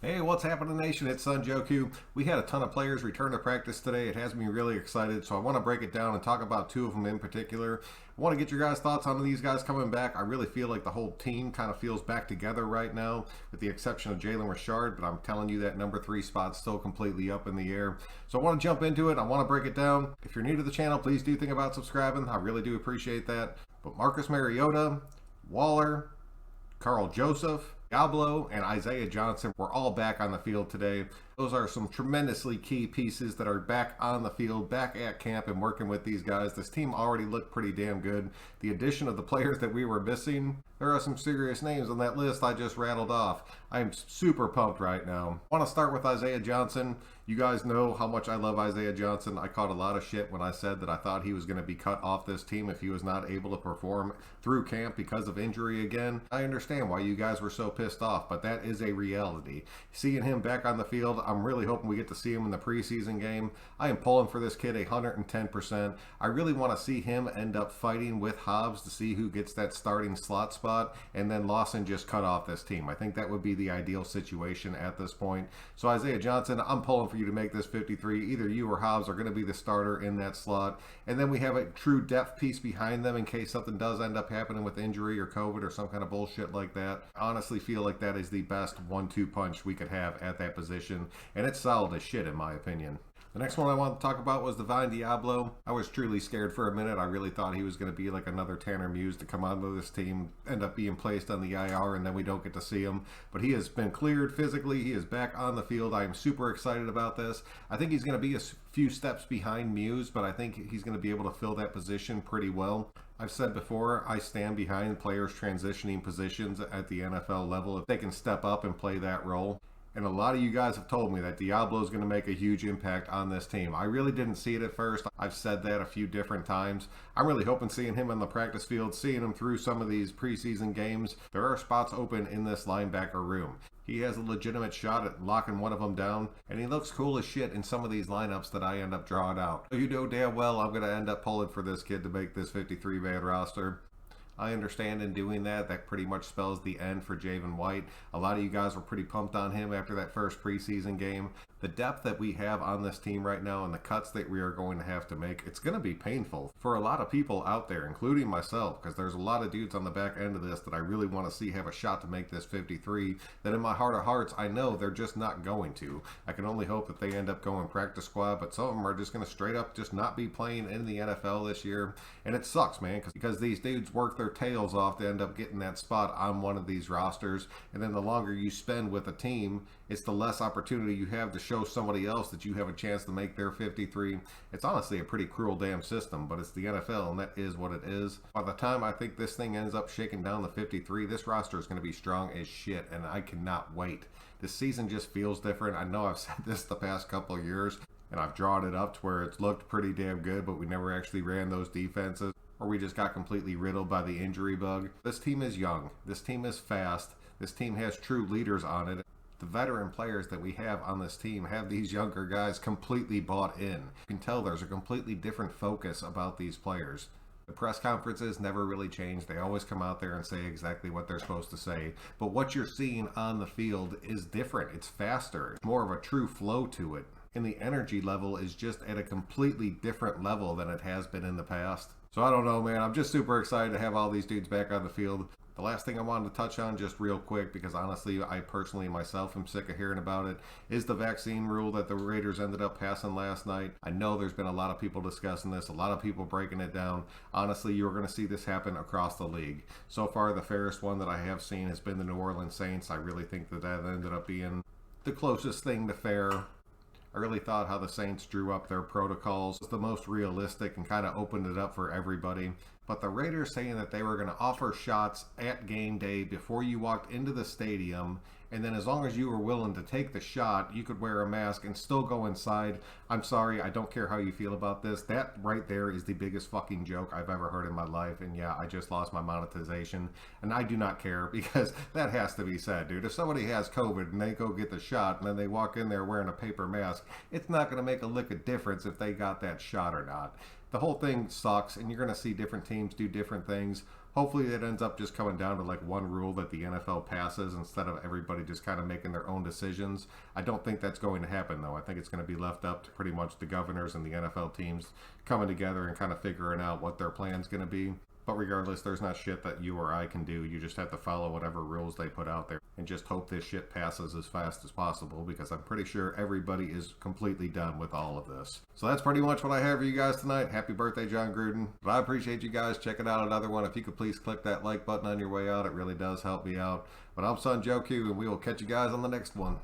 Hey, what's happening, Nation? It's Sun Joku. We had a ton of players return to practice today. It has me really excited, so I want to break it down and talk about two of them in particular. I want to get your guys' thoughts on these guys coming back. I really feel like the whole team kind of feels back together right now, with the exception of Jalen Richard, but I'm telling you that number 3 spot's still completely up in the air. So I want to jump into it. I want to break it down. If you're new to the channel, please do think about subscribing. I really do appreciate that. But Marcus Mariota, Waller, Carl Joseph, Diablo, and Isaiah Johnson were all back on the field today. Those are some tremendously key pieces that are back on the field, back at camp and working with these guys. This team already looked pretty damn good. The addition of the players that we were missing, there are some serious names on that list I just rattled off. I am super pumped right now. I want to start with Isaiah Johnson. You guys know how much I love Isaiah Johnson. I caught a lot of shit when I said that I thought he was going to be cut off this team if he was not able to perform through camp because of injury again. I understand why you guys were so pissed off, but that is a reality. Seeing him back on the field, I'm really hoping we get to see him in the preseason game. I am pulling for this kid 110%. I really want to see him end up fighting with Hobbs to see who gets that starting slot spot, and then Lawson just cut off this team. I think that would be the ideal situation at this point. So Isaiah Johnson, I'm pulling for you to make this 53. Either you or Hobbs are going to be the starter in that slot, and then we have a true depth piece behind them in case something does end up happening with injury or COVID or some kind of bullshit like that. I honestly feel like that is the best 1-2 punch we could have at that position, and it's solid as shit in my opinion. The next one I want to talk about was Divine Diablo. I was truly scared for a minute. I really thought he was going to be like another Tanner Muse to come onto this team, end up being placed on the IR, and then we don't get to see him. But he has been cleared physically. He is back on the field. I am super excited about this. I think he's going to be a few steps behind Muse, but I think he's going to be able to fill that position pretty well. I've said before, I stand behind players transitioning positions at the NFL level if they can step up and play that role. And a lot of you guys have told me that Diablo is going to make a huge impact on this team. I really didn't see it at first. I've said that a few different times. I'm really hoping seeing him on the practice field, seeing him through some of these preseason games. There are spots open in this linebacker room. He has a legitimate shot at locking one of them down, and he looks cool as shit in some of these lineups that I end up drawing out. You know damn well I'm going to end up pulling for this kid to make this 53-man roster. I understand in doing that, that pretty much spells the end for Javen White. A lot of you guys were pretty pumped on him after that first preseason game. The depth that we have on this team right now and the cuts that we are going to have to make, it's going to be painful for a lot of people out there, including myself, because there's a lot of dudes on the back end of this that I really want to see have a shot to make this 53, that in my heart of hearts, I know they're just not going to. I can only hope that they end up going practice squad, but some of them are just going to straight up just not be playing in the NFL this year. And it sucks, man, because these dudes work their tails off to end up getting that spot on one of these rosters, and then the longer you spend with a team, it's the less opportunity you have to show somebody else that you have a chance to make their 53. It's honestly a pretty cruel damn system, but it's the NFL, and that is what it is. By the time I think this thing ends up shaking down the 53, this roster is going to be strong as shit, and I cannot wait. This season just feels different. I know I've said this the past couple of years, and I've drawn it up to where it's looked pretty damn good, but we never actually ran those defenses, or we just got completely riddled by the injury bug. This team is young. This team is fast. This team has true leaders on it. The veteran players that we have on this team have these younger guys completely bought in. You can tell there's a completely different focus about these players. The press conferences never really change. They always come out there and say exactly what they're supposed to say. But what you're seeing on the field is different. It's faster. It's more of a true flow to it. And the energy level is just at a completely different level than it has been in the past. So I don't know, man. I'm just super excited to have all these dudes back on the field. The last thing I wanted to touch on just real quick, because honestly I personally myself am sick of hearing about it, is the vaccine rule that the Raiders ended up passing last night. I know there's been a lot of people discussing this, a lot of people breaking it down. Honestly, you're going to see this happen across the league. So far, the fairest one that I have seen has been the New Orleans Saints. I really think that that ended up being the closest thing to fair. I really thought how the Saints drew up their protocols was the most realistic and kind of opened it up for everybody. But the Raiders saying that they were going to offer shots at game day before you walked into the stadium, and then as long as you were willing to take the shot, you could wear a mask and still go inside. I'm sorry, I don't care how you feel about this. That right there is the biggest fucking joke I've ever heard in my life. And yeah, I just lost my monetization, and I do not care, because that has to be said, dude. If somebody has COVID and they go get the shot and then they walk in there wearing a paper mask, it's not going to make a lick of difference if they got that shot or not. The whole thing sucks, and you're going to see different teams do different things. Hopefully it ends up just coming down to like one rule that the NFL passes instead of everybody just kind of making their own decisions. I don't think that's going to happen though. I think it's going to be left up to pretty much the governors and the NFL teams coming together and kind of figuring out what their plan's going to be. But regardless, there's not shit that you or I can do. You just have to follow whatever rules they put out there and just hope this shit passes as fast as possible, because I'm pretty sure everybody is completely done with all of this. So that's pretty much what I have for you guys tonight. Happy birthday, John Gruden. But I appreciate you guys checking out another one. If you could please click that like button on your way out, it really does help me out. But I'm Son Joe Q, and we will catch you guys on the next one.